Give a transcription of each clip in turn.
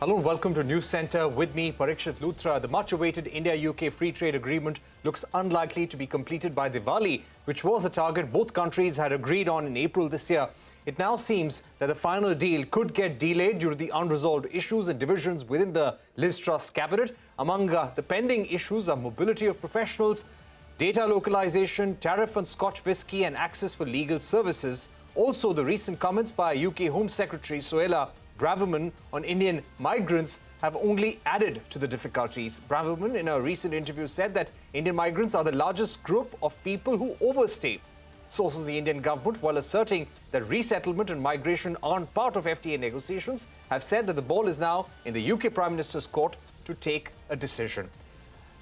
Hello and welcome to News Centre. With me, Parikshit Luthra. The much-awaited India-UK free trade agreement looks unlikely to be completed by Diwali, which was a target both countries had agreed on in April this year. It now seems that the final deal could get delayed due to the unresolved issues and divisions within the Liz Truss cabinet. Among the pending issues are mobility of professionals, data localization, tariff on Scotch whisky and access for legal services. Also, the recent comments by UK Home Secretary Suella Braverman on Indian migrants have only added to the difficulties. Braverman, in a recent interview, said that Indian migrants are the largest group of people who overstay. Sources in the Indian government, while asserting that resettlement and migration aren't part of FTA negotiations, have said that the ball is now in the UK Prime Minister's court to take a decision.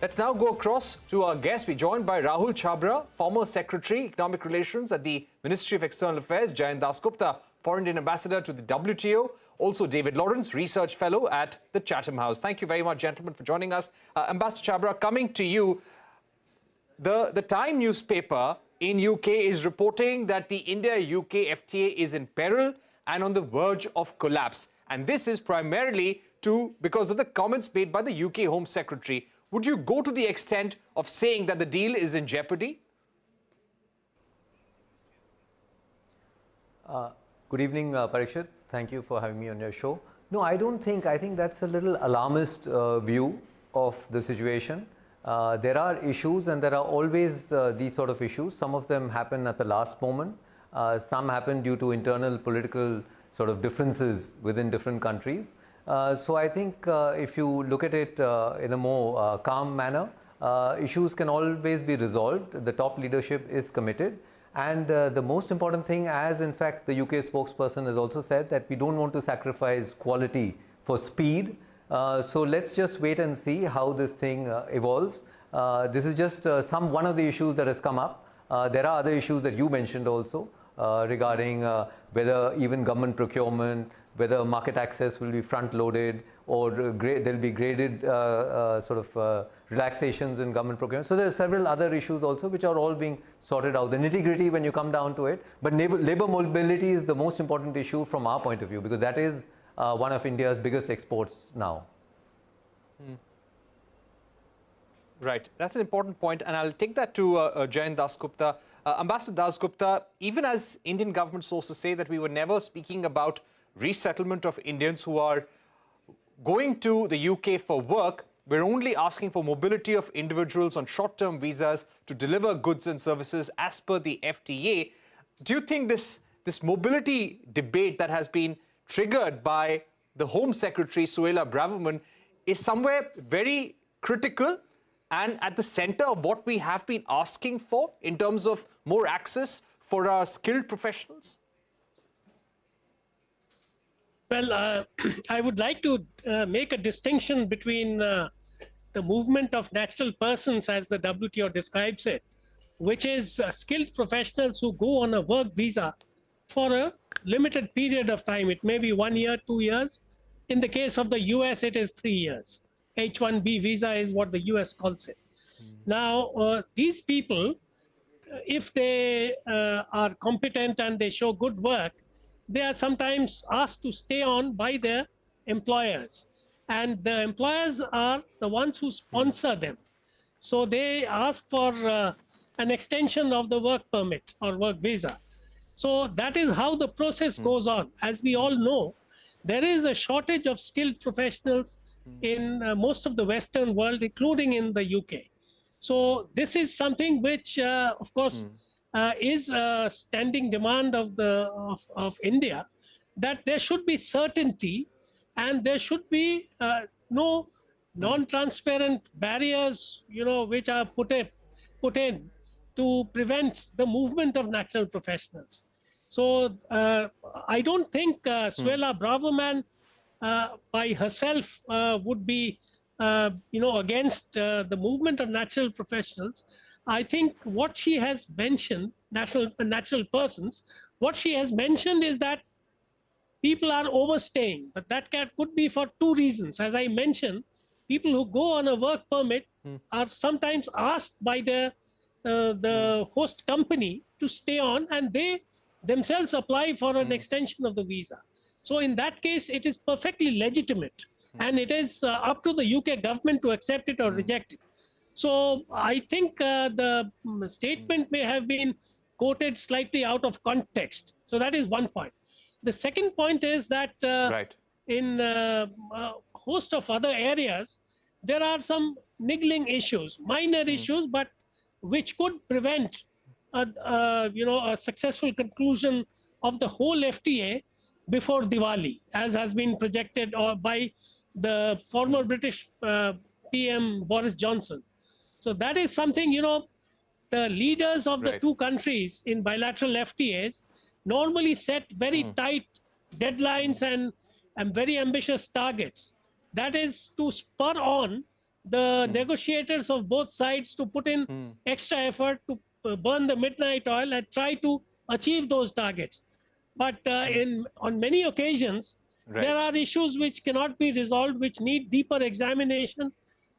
Let's now go across to our guest. We're joined by Rahul Chhabra, former Secretary, Economic Relations at the Ministry of External Affairs, Jayant Dasgupta, Foreign Indian Ambassador to the WTO, also David Lawrence, Research Fellow at the Chatham House. Thank you very much, gentlemen, for joining us. Ambassador Chhabra, coming to you, the Time newspaper in UK is reporting that the India-UK FTA is in peril and on the verge of collapse. And this is primarily because of the comments made by the UK Home Secretary. Would you go to the extent of saying that the deal is in jeopardy? Good evening, Parikshit. Thank you for having me on your show. No, I don't think. I think that's a little alarmist view of the situation. There are issues, and there are always these sort of issues. Some of them happen at the last moment. Some happen due to internal political sort of differences within different countries. So I think if you look at it in a more calm manner, issues can always be resolved. The top leadership is committed. And the most important thing, as in fact the UK spokesperson has also said, that we don't want to sacrifice quality for speed. So let's just wait and see how this thing evolves. This is just one of the issues that has come up. There are other issues that you mentioned also regarding whether even government procurement, whether market access will be front-loaded or there'll be graded relaxations in government procurement. So there are several other issues also which are all being sorted out. The nitty-gritty when you come down to it, but labor mobility is the most important issue from our point of view, because that is one of India's biggest exports now. Right, that's an important point, and I'll take that to Jayant Dasgupta. Ambassador Dasgupta, even as Indian government sources say that we were never speaking about resettlement of Indians who are going to the UK for work, we're only asking for mobility of individuals on short-term visas to deliver goods and services as per the FTA. Do you think this mobility debate that has been triggered by the Home Secretary, Suella Braverman, is somewhere very critical and at the center of what we have been asking for in terms of more access for our skilled professionals? Well, I would like to make a distinction between the movement of natural persons, as the WTO describes it, which is skilled professionals who go on a work visa for a limited period of time. It may be 1 year, 2 years. In the case of the US, it is 3 years. H-1B visa is what the US calls it. Now, these people, if they are competent and they show good work, they are sometimes asked to stay on by their employers. And the employers are the ones who sponsor them. So they ask for an extension of the work permit or work visa. So that is how the process goes on. As we all know, there is a shortage of skilled professionals in most of the Western world, including in the UK. So this is something which, of course, is a standing demand of India, that there should be certainty and there should be no non-transparent barriers, which are put in to prevent the movement of natural professionals. So I don't think Suella Braverman by herself would be, against the movement of natural professionals. I think what she has mentioned, natural persons, what she has mentioned is that people are overstaying, but that could be for two reasons. As I mentioned, people who go on a work permit are sometimes asked by the host company to stay on, and they themselves apply for an extension of the visa. So in that case, it is perfectly legitimate and it is up to the UK government to accept it or reject it. So I think the statement may have been quoted slightly out of context. So that is one point. The second point is that Right. in a host of other areas, there are some niggling issues, minor issues, but which could prevent a successful conclusion of the whole FTA before Diwali, as has been projected by the former British PM Boris Johnson. So that is something, the leaders of the two countries in bilateral FTAs normally set very tight deadlines and very ambitious targets. That is to spur on the negotiators of both sides to put in extra effort to burn the midnight oil and try to achieve those targets. But on many occasions, there are issues which cannot be resolved, which need deeper examination,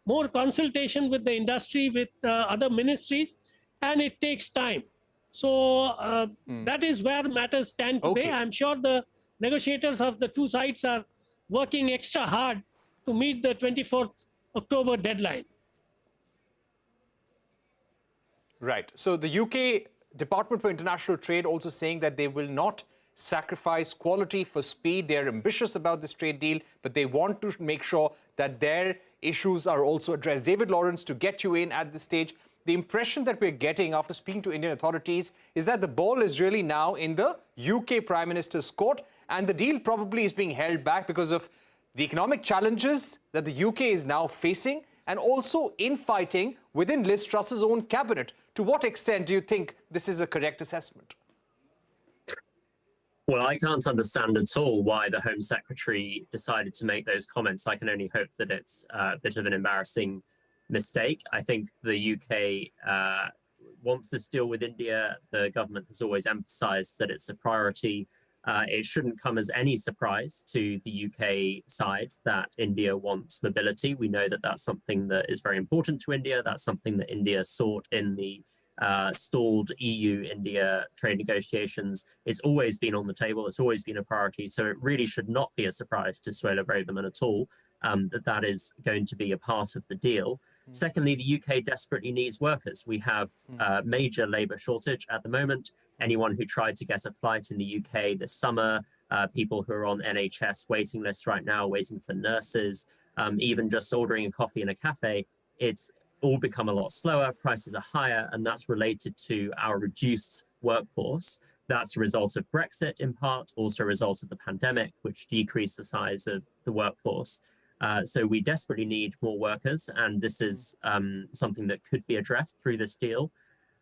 more consultation with the industry, with other ministries, and it takes time. So that is where matters stand today. I'm sure the negotiators of the two sides are working extra hard to meet the 24th October deadline. Right. So the UK Department for International Trade also saying that they will not sacrifice quality for speed. They're ambitious about this trade deal, but they want to make sure that their issues are also addressed. David Lawrence, to get you in at this stage, the impression that we're getting after speaking to Indian authorities is that the ball is really now in the UK Prime Minister's court, and the deal probably is being held back because of the economic challenges that the UK is now facing, and also infighting within Liz Truss's own cabinet. To what extent do you think this is a correct assessment? Well, I can't understand at all why the Home Secretary decided to make those comments. I can only hope that it's a bit of an embarrassing mistake. I think the UK wants this deal with India. The government has always emphasized that it's a priority. It shouldn't come as any surprise to the UK side that India wants mobility. We know that that's something that is very important to India. That's something that India sought in the stalled EU-India trade negotiations. It's always been on the table. It's always been a priority. So it really should not be a surprise to Suella Braverman at all that is going to be a part of the deal. Secondly, the UK desperately needs workers. We have a major labour shortage at the moment. Anyone who tried to get a flight in the UK this summer, people who are on NHS waiting lists right now, waiting for nurses, even just ordering a coffee in a cafe, it's all become a lot slower, prices are higher, and that's related to our reduced workforce. That's a result of Brexit in part, also a result of the pandemic, which decreased the size of the workforce. So we desperately need more workers, and this is something that could be addressed through this deal.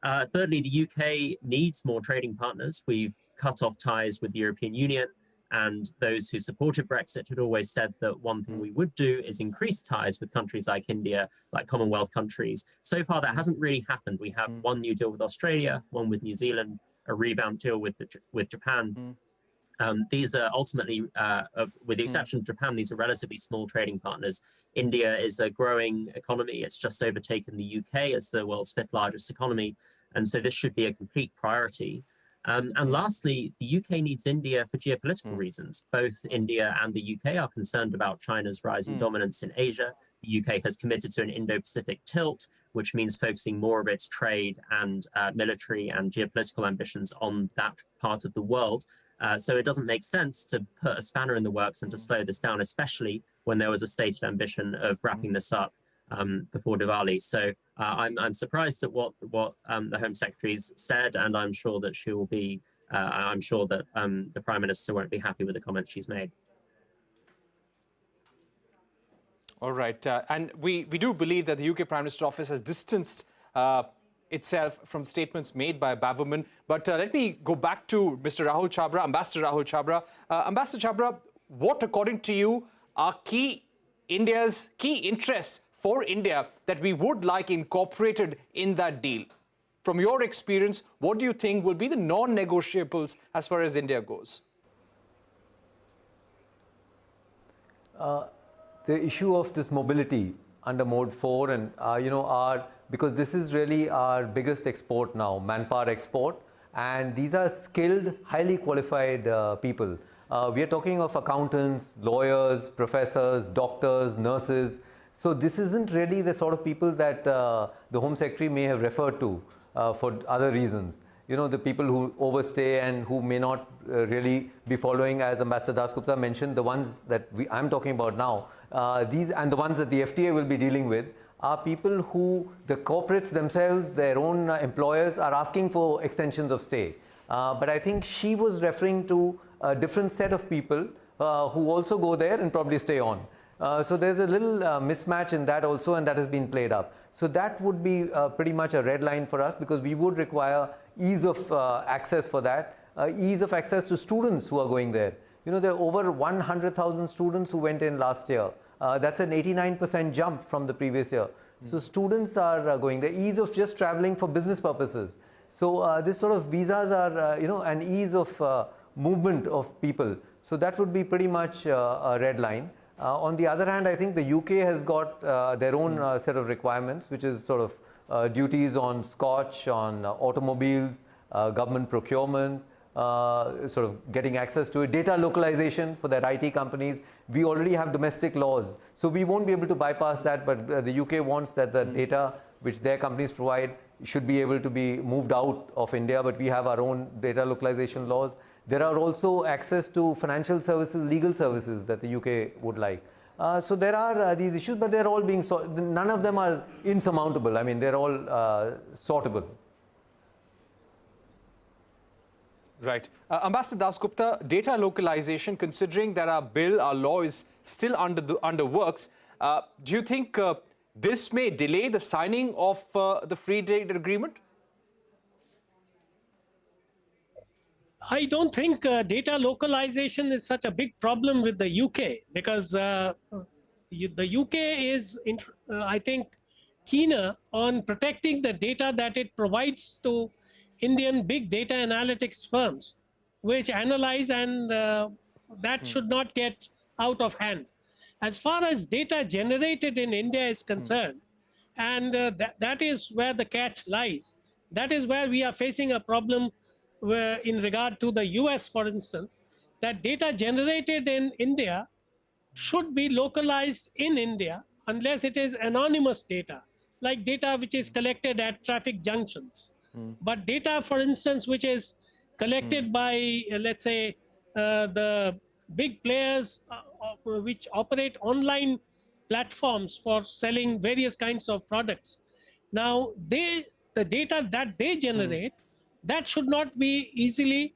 Thirdly, the UK needs more trading partners. We've cut off ties with the European Union, and those who supported Brexit had always said that one thing we would do is increase ties with countries like India, like Commonwealth countries. So far, that hasn't really happened. We have one new deal with Australia, one with New Zealand, a revamped deal with Japan. These are ultimately, with the exception of Japan, these are relatively small trading partners. India is a growing economy. It's just overtaken the UK as the world's 5th largest economy. And so this should be a complete priority. And lastly, the UK needs India for geopolitical reasons. Both India and the UK are concerned about China's rising dominance in Asia. The UK has committed to an Indo-Pacific tilt, which means focusing more of its trade and military and geopolitical ambitions on that part of the world. So it doesn't make sense to put a spanner in the works and to slow this down, especially when there was a stated ambition of wrapping this up before Diwali. So I'm surprised at what the Home Secretary's said, and I'm sure that she will be. I'm sure that the Prime Minister won't be happy with the comments she's made. All right, and we do believe that the UK Prime Minister's office has distanced itself from statements made by Braverman. But let me go back to Mr. Rahul Chabra, Ambassador Rahul Chabra. Ambassador Chabra, what, according to you, are India's key interests for India that we would like incorporated in that deal? From your experience, what do you think will be the non-negotiables as far as India goes? The issue of this mobility under Mode 4 and, because this is really our biggest export now, manpower export, and these are skilled, highly qualified people. We are talking of accountants, lawyers, professors, doctors, nurses. So this isn't really the sort of people that the Home Secretary may have referred to for other reasons. You know, the people who overstay and who may not really be following, as Ambassador Dasgupta mentioned, the ones that I'm talking about now, these and the ones that the FTA will be dealing with are people who the corporates themselves, their own employers are asking for extensions of stay. But I think she was referring to a different set of people who also go there and probably stay on. So there's a little mismatch in that also, and that has been played up. So that would be pretty much a red line for us, because we would require ease of access for that, ease of access to students who are going there. You know, there are over 100,000 students who went in last year. That's an 89% jump from the previous year. So students are going there, ease of just traveling for business purposes. So this sort of visas are, you know, an ease of movement of people. So that would be pretty much a red line. On the other hand, I think the UK has got their own set of requirements, which is sort of duties on scotch, on automobiles, government procurement, sort of getting access to it, data localization for their IT companies. We already have domestic laws, so we won't be able to bypass that, but the UK wants that the data which their companies provide should be able to be moved out of India, but we have our own data localization laws. There are also access to financial services, legal services that the UK would like. So there are these issues, but they're all being none of them are insurmountable. I mean, they're all sortable. Right. Ambassador Dasgupta, data localization, considering that our law is still under works, do you think this may delay the signing of the free trade agreement? I don't think data localization is such a big problem with the UK, because the UK is, I think, keener on protecting the data that it provides to Indian big data analytics firms, which analyze, and that should not get out of hand. As far as data generated in India is concerned, and that is where the catch lies. That is where we are facing a problem where, in regard to the US, for instance, that data generated in India should be localized in India unless it is anonymous data, like data which is collected at traffic junctions. But data, for instance, which is collected by, let's say, the big players which operate online platforms for selling various kinds of products. Now, the data that they generate, that should not be easily,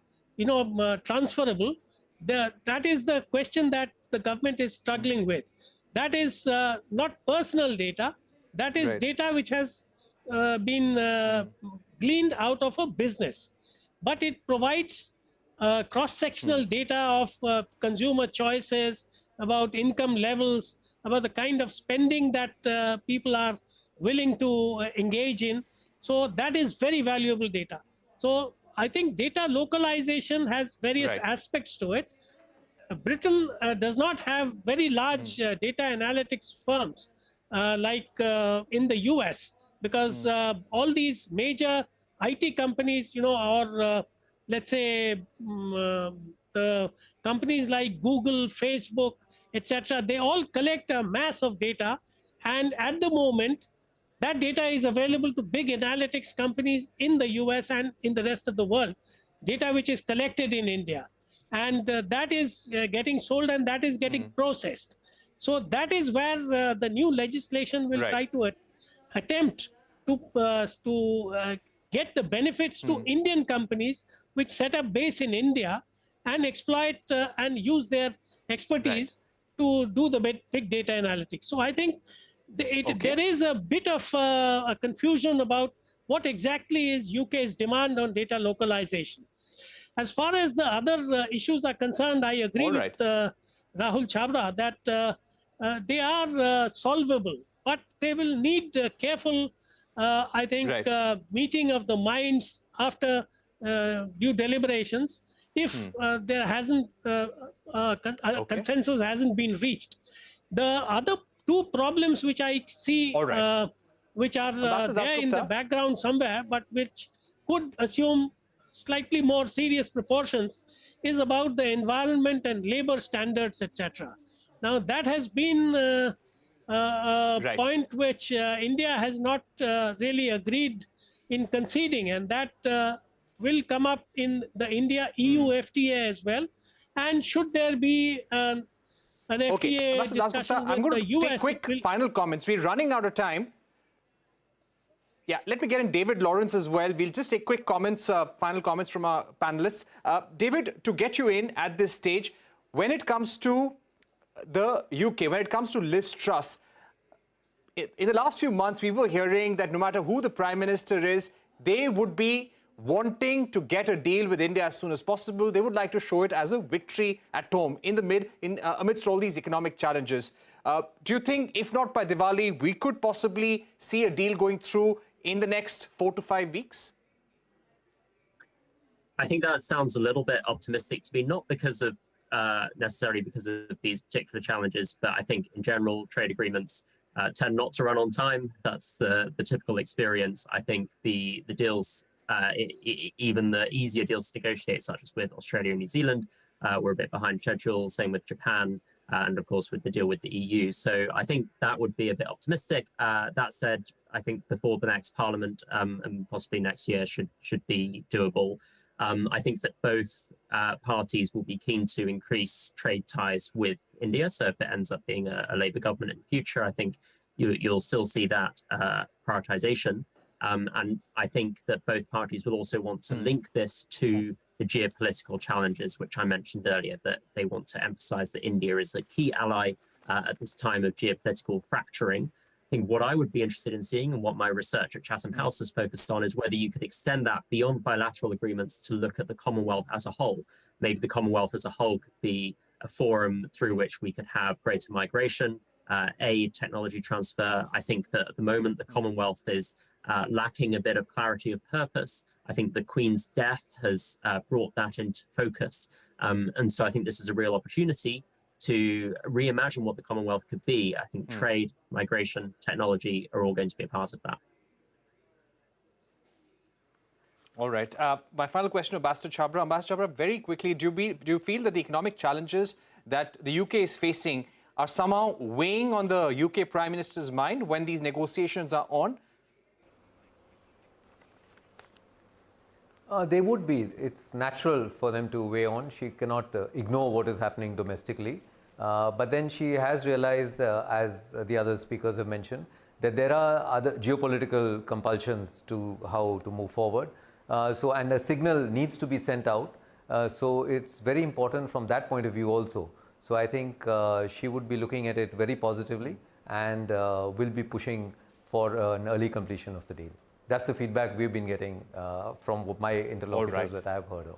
transferable. That is the question that the government is struggling with. That is not personal data. That is data which has been gleaned out of a business, but it provides cross-sectional data of consumer choices, about income levels, about the kind of spending that people are willing to engage in. So that is very valuable data. So I think data localization has various aspects to it. Britain does not have very large data analytics firms like in the US, because all these major IT companies, or let's say the companies like Google, Facebook, etc., they all collect a mass of data, and at the moment that data is available to big analytics companies in the US and in the rest of the world, data which is collected in India, and that is getting sold, and that is getting processed. So that is where the new legislation will try to attempt to get the benefits to Indian companies which set up base in India and exploit and use their expertise to do the big data analytics. So I think there is a bit of a confusion about what exactly is UK's demand on data localization. As far as the other issues are concerned, I agree with Rahul Chabra that they are solvable, but they will need careful, I think, meeting of the minds after due deliberations if there hasn't consensus hasn't been reached. The other two problems which I see, which are there in the background somewhere, but which could assume slightly more serious proportions is about the environment and labor standards, etc. Now, that has been a Right. point which India has not really agreed in conceding, and that will come up in the India-EU FTA as well. And should there be an Okay, FTA Ambassador Dasgupta, discussion I'm with going the to take US, quick final comments. We're running out of time. Yeah, let me get in David Lawrence as well. We'll just take quick comments, final comments from our panelists. David, to get you in at this stage, when it comes to the UK, when it comes to Liz Truss, in the last few months, we were hearing that no matter who the Prime Minister is, they would be wanting to get a deal with India as soon as possible. They would like to show it as a victory at home amidst all these economic challenges. Do you think, if not by Diwali, we could possibly see a deal going through in the next 4 to 5 weeks? I think that sounds a little bit optimistic to me, not because of necessarily because of these particular challenges, but I think in general, trade agreements tend not to run on time. That's the typical experience. I think the deals, even the easier deals to negotiate, such as with Australia and New Zealand, were a bit behind schedule. Same with Japan, and of course with the deal with the EU. So I think that would be a bit optimistic. That said, I think before the next Parliament and possibly next year should be doable. I think that both parties will be keen to increase trade ties with India. So if it ends up being a Labour government in the future, I think you'll still see that prioritisation. And I think that both parties will also want to link this to the geopolitical challenges, which I mentioned earlier, that they want to emphasise that India is a key ally at this time of geopolitical fracturing. I think what I would be interested in seeing, and what my research at Chatham House has focused on, is whether you could extend that beyond bilateral agreements to look at the Commonwealth as a whole. Maybe the Commonwealth as a whole could be a forum through which we could have greater migration, aid, technology transfer. I think that at the moment the Commonwealth is lacking a bit of clarity of purpose. I think the Queen's death has brought that into focus. And so I think this is a real opportunity to reimagine what the Commonwealth could be. I think trade, migration, technology are all going to be a part of that. All right. My final question, Ambassador Chabra. Ambassador Chabra, very quickly, do you feel that the economic challenges that the UK is facing are somehow weighing on the UK Prime Minister's mind when these negotiations are on? They would be. It's natural for them to weigh on. She cannot ignore what is happening domestically. But then she has realized, as the other speakers have mentioned, that there are other geopolitical compulsions to how to move forward. And a signal needs to be sent out. So it's very important from that point of view also. So I think she would be looking at it very positively and will be pushing for an early completion of the deal. That's the feedback we've been getting from my interlocutors that I've heard of.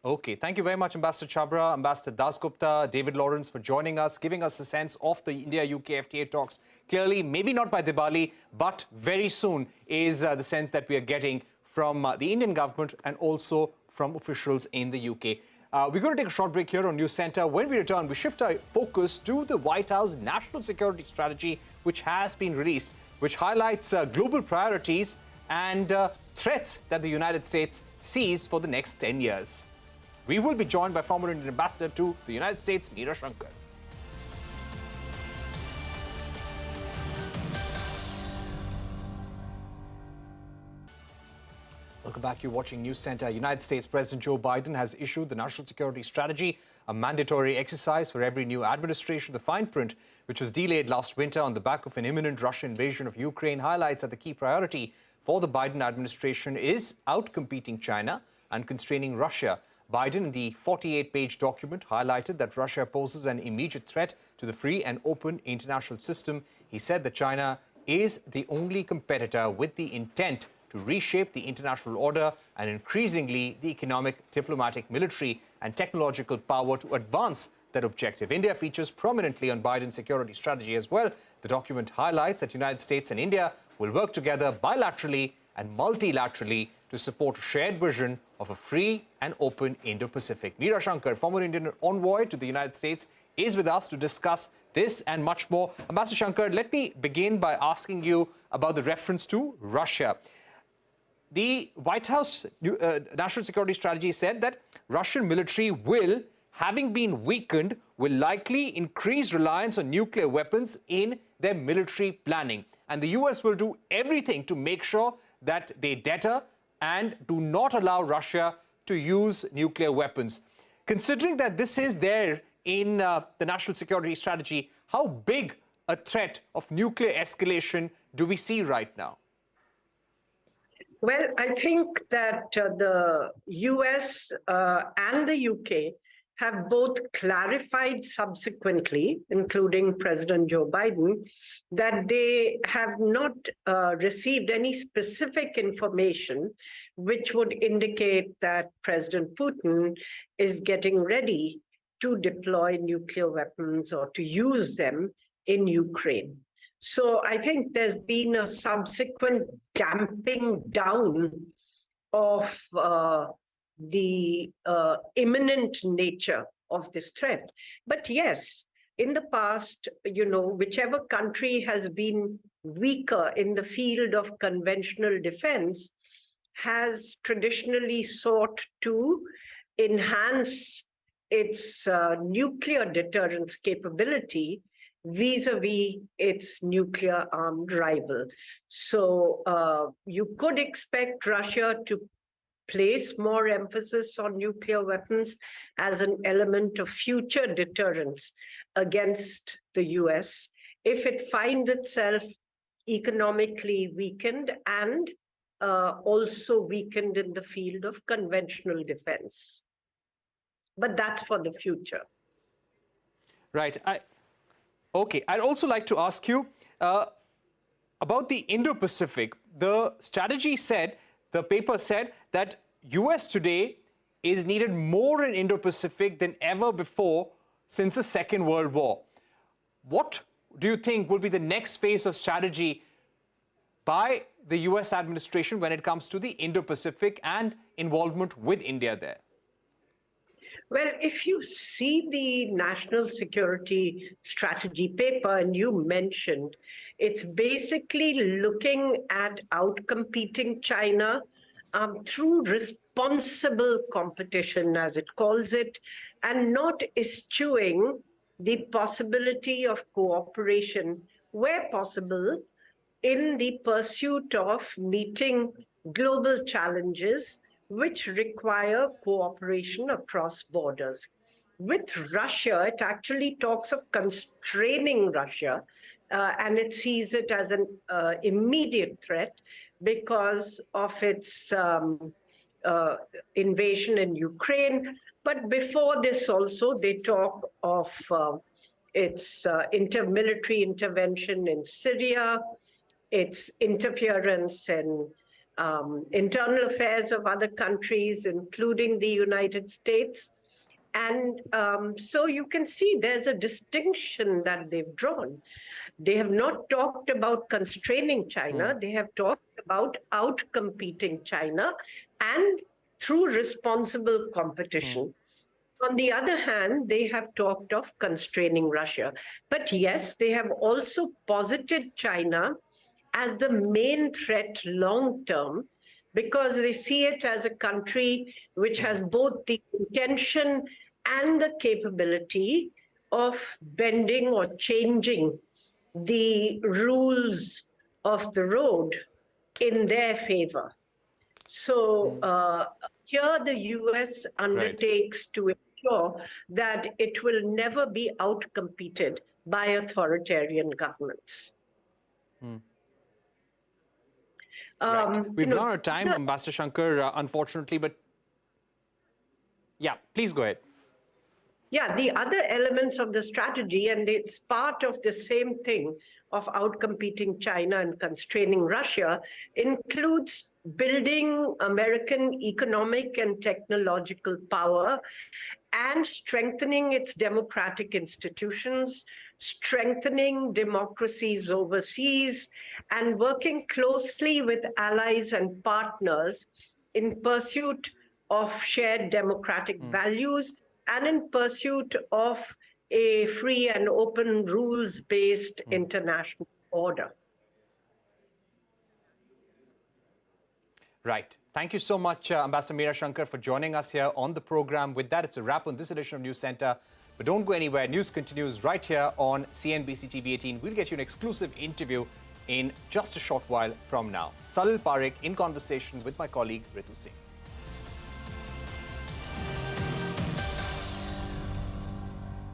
Okay, thank you very much, Ambassador Chabra, Ambassador Dasgupta, David Lawrence, for joining us, giving us a sense of the India-UK FTA talks. Clearly, maybe not by Diwali, but very soon is the sense that we are getting from the Indian government and also from officials in the UK. We're going to take a short break here on News Centre. When we return, we shift our focus to the White House National Security Strategy, which has been released, which highlights global priorities and threats that the United States sees for the next 10 years. We will be joined by former Indian Ambassador to the United States, Meera Shankar. Welcome back. You're watching News Centre. United States President Joe Biden has issued the National Security Strategy, a mandatory exercise for every new administration. The fine print, which was delayed last winter on the back of an imminent Russian invasion of Ukraine, highlights that the key priority for the Biden administration is outcompeting China and constraining Russia. Biden, in the 48-page document, highlighted that Russia poses an immediate threat to the free and open international system. He said that China is the only competitor with the intent to reshape the international order and increasingly the economic, diplomatic, military and technological power to advance that objective. India features prominently on Biden's security strategy as well. The document highlights that United States and India will work together bilaterally and multilaterally to support a shared vision of a free and open Indo-Pacific. Meera Shankar, former Indian envoy to the United States, is with us to discuss this and much more. Ambassador Shankar, let me begin by asking you about the reference to Russia. the White House national security strategy said that Russian military will, having been weakened, will likely increase reliance on nuclear weapons in their military planning. And the US will do everything to make sure that they deter and do not allow Russia to use nuclear weapons. Considering that this is there in the national security strategy, how big a threat of nuclear escalation do we see right now? Well, I think that the US and the UK have both clarified subsequently, including President Joe Biden, that they have not received any specific information which would indicate that President Putin is getting ready to deploy nuclear weapons or to use them in Ukraine. So I think there's been a subsequent damping down of the imminent nature of this threat. But yes, in the past, whichever country has been weaker in the field of conventional defense has traditionally sought to enhance its nuclear deterrence capability vis-a-vis its nuclear-armed rival. So you could expect Russia to place more emphasis on nuclear weapons as an element of future deterrence against the US if it finds itself economically weakened and also weakened in the field of conventional defense. But that's for the future. Right. Okay. I'd also like to ask you about the Indo-Pacific. The strategy said, the paper said that US today is needed more in Indo-Pacific than ever before since the Second World War. What do you think will be the next phase of strategy by the US administration when it comes to the Indo-Pacific and involvement with India there? Well, if you see the national security strategy paper, and you mentioned, it's basically looking at outcompeting China through responsible competition, as it calls it, and not eschewing the possibility of cooperation where possible in the pursuit of meeting global challenges which require cooperation across borders. With Russia, it actually talks of constraining Russia, and it sees it as an immediate threat because of its invasion in Ukraine. But before this also, they talk of its military intervention in Syria, its interference in internal affairs of other countries, including the United States. And so you can see there's a distinction that they've drawn. They have not talked about constraining China. They have talked about outcompeting China and through responsible competition. On the other hand, they have talked of constraining Russia. But yes, they have also posited China as the main threat long-term, because they see it as a country which has both the intention and the capability of bending or changing the rules of the road in their favor. So here the US undertakes to ensure that it will never be outcompeted by authoritarian governments. Right. We've run out of time, Ambassador Shankar, unfortunately, but yeah, please go ahead. Yeah, the other elements of the strategy, and it's part of the same thing of outcompeting China and constraining Russia, includes building American economic and technological power and strengthening its democratic institutions, strengthening democracies overseas, and working closely with allies and partners in pursuit of shared democratic values and in pursuit of a free and open rules-based international order. Right. Thank you so much, Ambassador Meera Shankar, for joining us here on the program. With that, it's a wrap on this edition of News Center. But don't go anywhere. News continues right here on CNBC TV18. We'll get you an exclusive interview in just a short while from now. Salil Parekh in conversation with my colleague Ritu Singh.